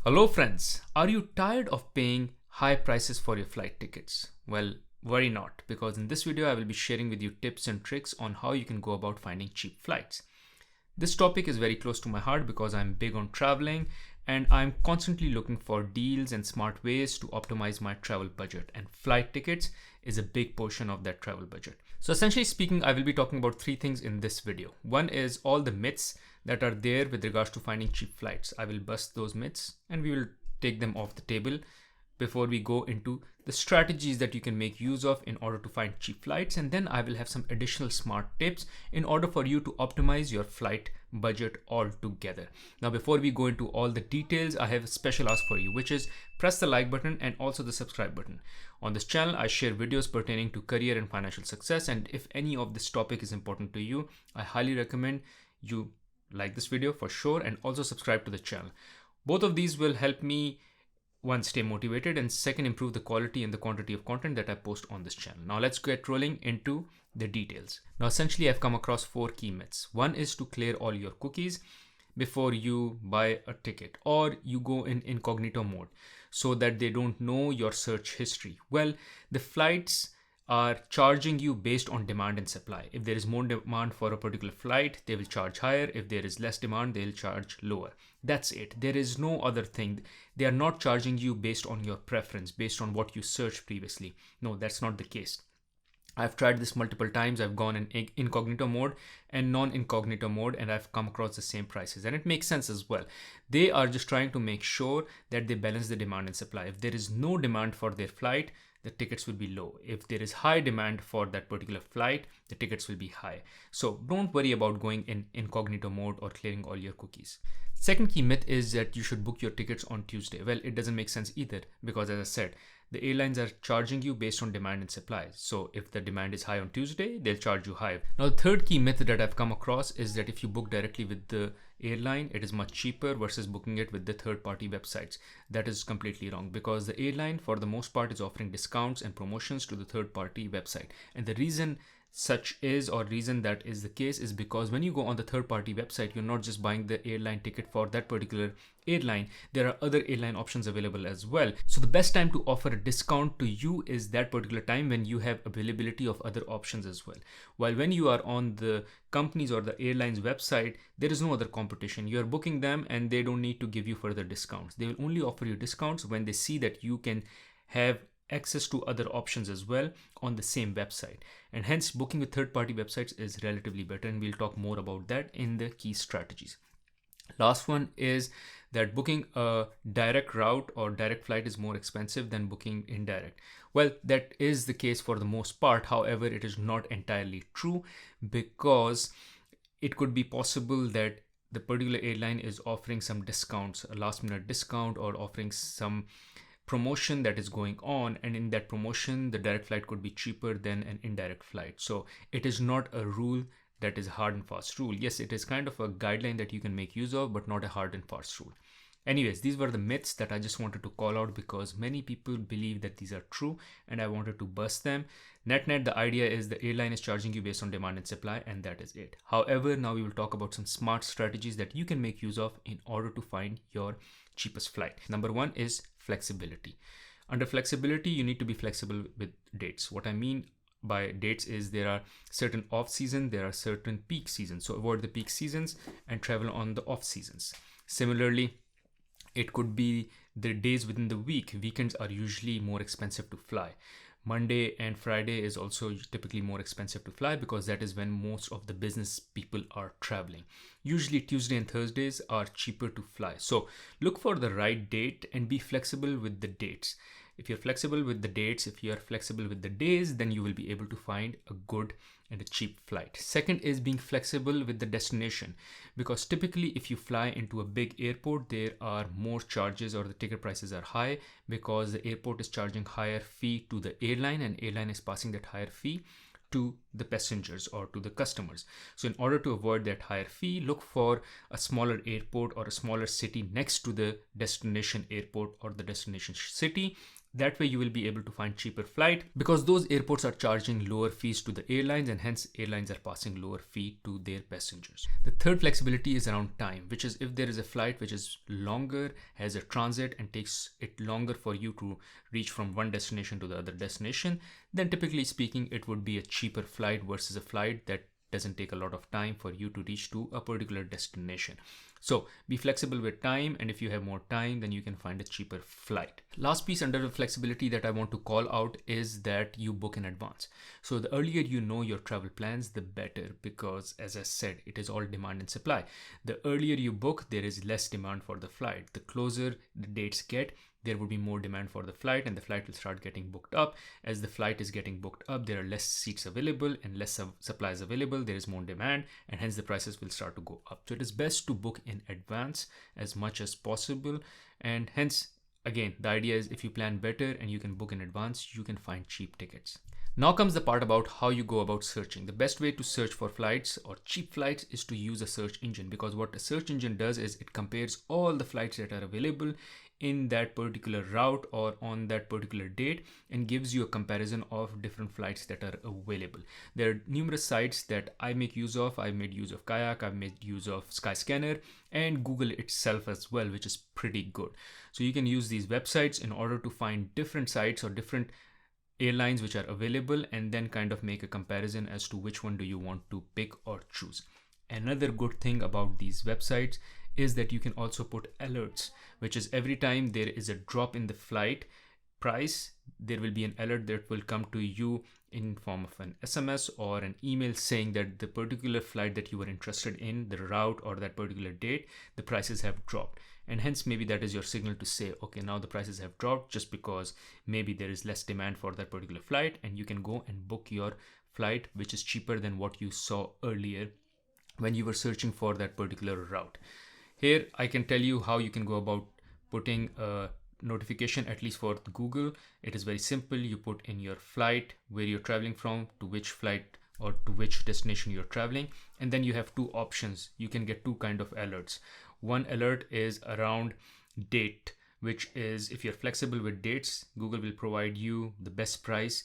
Hello friends, are you tired of paying high prices for your flight tickets? Well, worry not, because in this video I will be sharing with you tips and tricks on how you can go about finding cheap flights. This topic is very close to my heart because I'm big on traveling and I'm constantly looking for deals and smart ways to optimize my travel budget, and flight tickets is a big portion of that travel budget. So essentially speaking, I will be talking about three things in this video. One is all the myths that are there with regards to finding cheap flights. I will bust those myths and we will take them off the table before we go into the strategies that you can make use of in order to find cheap flights. And then I will have some additional smart tips in order for you to optimize your flight budget altogether. Now, before we go into all the details, I have a special ask for you, which is press the like button and also the subscribe button. On this channel, I share videos pertaining to career and financial success. And if any of this topic is important to you, I highly recommend you like this video for sure and also subscribe to the channel. Both of these will help me, one, stay motivated, and second, improve the quality and the quantity of content that I post on this channel. Now let's get rolling into the details. Now essentially I've come across 4 key myths. One is to clear all your cookies before you buy a ticket, or you go in incognito mode so that they don't know your search history. Well, the flights are charging you based on demand and supply. If there is more demand for a particular flight, they will charge higher. If there is less demand, they'll charge lower. That's it. There is no other thing. They are not charging you based on your preference, based on what you searched previously. No, that's not the case. I've tried this multiple times. I've gone in incognito mode and non-incognito mode, and I've come across the same prices, and it makes sense as well. They are just trying to make sure that they balance the demand and supply. If there is no demand for their flight, the tickets will be low. If there is high demand for that particular flight, the tickets will be high. So don't worry about going in incognito mode or clearing all your cookies. Second key myth is that you should book your tickets on Tuesday. Well, it doesn't make sense either, because as I said, the airlines are charging you based on demand and supply. So if the demand is high on Tuesday, they'll charge you high. Now, the third key myth that I've come across is that if you book directly with the airline, it is much cheaper versus booking it with the third-party websites. That is completely wrong, because the airline for the most part is offering discounts and promotions to the third-party website. And the reason that is the case is because when you go on the third-party website, you're not just buying the airline ticket for that particular airline. There are other airline options available as well. So the best time to offer a discount to you is that particular time when you have availability of other options as well. While when you are on the companies or the airlines website, there is no other competition. You are booking them and they don't need to give you further discounts. They will only offer you discounts when they see that you can have access to other options as well on the same website, and hence booking with third-party websites is relatively better, and we'll talk more about that in the key strategies. Last one is that booking a direct route or direct flight is more expensive than booking indirect. Well, that is the case for the most part. However, it is not entirely true, because it could be possible that the particular airline is offering some discounts, a last minute discount, or offering some promotion that is going on, and in that promotion the direct flight could be cheaper than an indirect flight. So it is not a rule that is a hard and fast rule. Yes, it is kind of a guideline that you can make use of, but not a hard and fast rule. Anyways, these were the myths that I just wanted to call out, because many people believe that these are true and I wanted to bust them. Net, the idea is the airline is charging you based on demand and supply, and that is it. However, now we will talk about some smart strategies that you can make use of in order to find your cheapest flight. Number one is flexibility. Under flexibility, you need to be flexible with dates. What I mean by dates is there are certain off season, there are certain peak seasons. So avoid the peak seasons and travel on the off seasons. Similarly, it could be the days within the week. Weekends are usually more expensive to fly. Monday and Friday is also typically more expensive to fly, because that is when most of the business people are traveling. Usually Tuesday and Thursdays are cheaper to fly. So look for the right date and be flexible with the dates. If you're flexible with the dates, if you are flexible with the days, then you will be able to find a good and a cheap flight. Second is being flexible with the destination, because typically if you fly into a big airport, there are more charges, or the ticket prices are high, because the airport is charging higher fee to the airline, and airline is passing that higher fee to the passengers or to the customers. So in order to avoid that higher fee, look for a smaller airport or a smaller city next to the destination airport or the destination city. That way you will be able to find cheaper flight because those airports are charging lower fees to the airlines, and hence airlines are passing lower fee to their passengers. The third flexibility is around time, which is if there is a flight which is longer, has a transit, and takes it longer for you to reach from one destination to the other destination, then typically speaking it would be a cheaper flight versus a flight that doesn't take a lot of time for you to reach to a particular destination. So be flexible with time, and if you have more time, then you can find a cheaper flight. Last piece under the flexibility that I want to call out is that you book in advance. So the earlier you know your travel plans, the better, because as I said, it is all demand and supply. The earlier you book, there is less demand for the flight. The closer the dates get, there will be more demand for the flight, and the flight will start getting booked up. As the flight is getting booked up, there are less seats available and less supplies available. There is more demand, and hence the prices will start to go up. So it is best to book in advance as much as possible, and hence again the idea is if you plan better and you can book in advance, you can find cheap tickets. Now comes the part about how you go about searching. The best way to search for flights or cheap flights is to use a search engine, because what a search engine does is it compares all the flights that are available in that particular route or on that particular date and gives you a comparison of different flights that are available. There are numerous sites that I make use of. I've made use of Kayak, I've made use of Skyscanner, and Google itself as well, which is pretty good. So you can use these websites in order to find different sites or different airlines which are available, and then kind of make a comparison as to which one do you want to pick or choose. Another good thing about these websites is that you can also put alerts, which is every time there is a drop in the flight price, there will be an alert that will come to you in form of an SMS or an email saying that the particular flight that you were interested in, the route or that particular date, the prices have dropped. And hence maybe that is your signal to say, okay, now the prices have dropped, just because maybe there is less demand for that particular flight, and you can go and book your flight which is cheaper than what you saw earlier when you were searching for that particular route. Here I can tell you how you can go about putting a notification, at least for Google. It is very simple. You put in your flight, where you're traveling from, to which flight or to which destination you're traveling, and then you have two options. You can get two kind of alerts. One alert is around date, which is if you're flexible with dates, Google will provide you the best price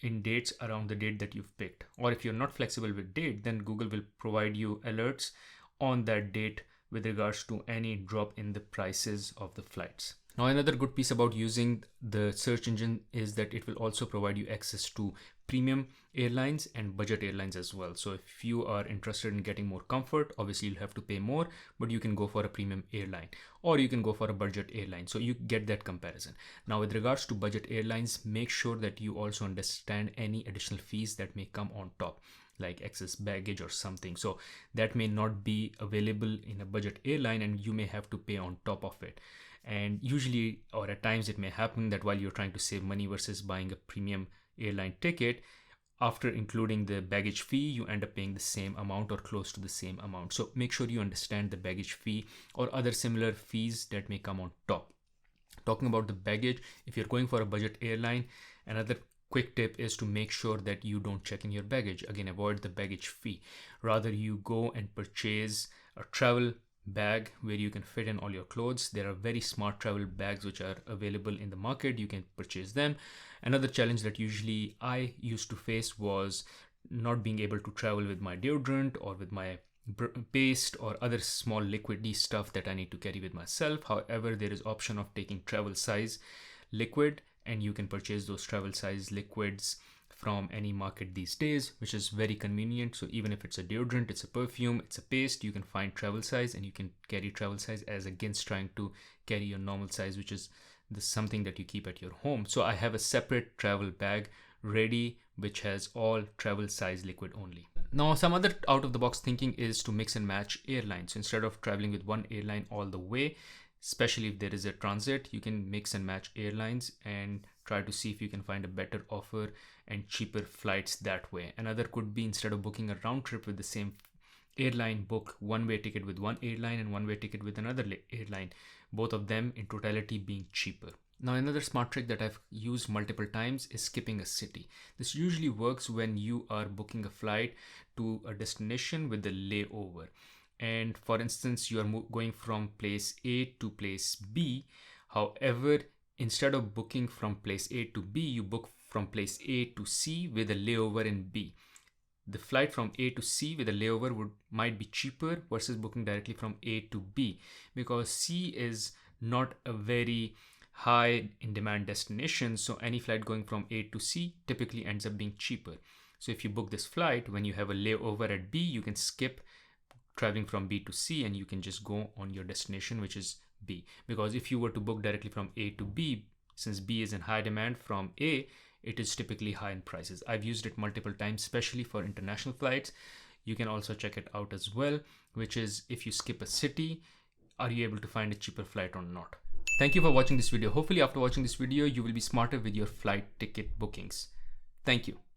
in dates around the date that you've picked. Or if you're not flexible with date, then Google will provide you alerts on that date with regards to any drop in the prices of the flights. Now, another good piece about using the search engine is that it will also provide you access to premium airlines and budget airlines as well. So if you are interested in getting more comfort, obviously you'll have to pay more, but you can go for a premium airline or you can go for a budget airline. So you get that comparison. Now, with regards to budget airlines, make sure that you also understand any additional fees that may come on top, like excess baggage or something. So that may not be available in a budget airline and you may have to pay on top of it. And usually, or at times, it may happen that while you're trying to save money versus buying a premium airline ticket, after including the baggage fee, you end up paying the same amount or close to the same amount. So make sure you understand the baggage fee or other similar fees that may come on top. Talking about the baggage, if you're going for a budget airline, another quick tip is to make sure that you don't check in your baggage. Again, avoid the baggage fee. Rather, you go and purchase a travel bag where you can fit in all your clothes. There are very smart travel bags which are available in the market. You can purchase them. Another challenge that usually I used to face was not being able to travel with my deodorant or with my paste or other small liquidy stuff that I need to carry with myself. However, there is option of taking travel size liquid, and you can purchase those travel size liquids from any market these days, which is very convenient. So even if it's a deodorant, it's a perfume, it's a paste, you can find travel size and you can carry travel size as against trying to carry your normal size, which is something that you keep at your home. So I have a separate travel bag ready, which has all travel size liquid only. Now, some other out of the box thinking is to mix and match airlines. So instead of traveling with one airline all the way, especially if there is a transit, you can mix and match airlines and try to see if you can find a better offer and cheaper flights that way. Another could be, instead of booking a round trip with the same airline, book one-way ticket with one airline and one-way ticket with another airline, both of them in totality being cheaper. Now, another smart trick that I've used multiple times is skipping a city. This usually works when you are booking a flight to a destination with a layover. And for instance, you are going from place A to place B. However, instead of booking from place A to B, you book from place A to C with a layover in B. The flight from A to C with a layover might be cheaper versus booking directly from A to B, because C is not a very high in demand destination, so any flight going from A to C typically ends up being cheaper. So if you book this flight when you have a layover at B, you can skip traveling from B to C and you can just go on your destination, which is B. Because if you were to book directly from A to B, since B is in high demand from A, it is typically high in prices. I've used it multiple times, especially for international flights. You can also check it out as well, which is if you skip a city, are you able to find a cheaper flight or not? Thank you for watching this video. Hopefully after watching this video, you will be smarter with your flight ticket bookings. Thank you.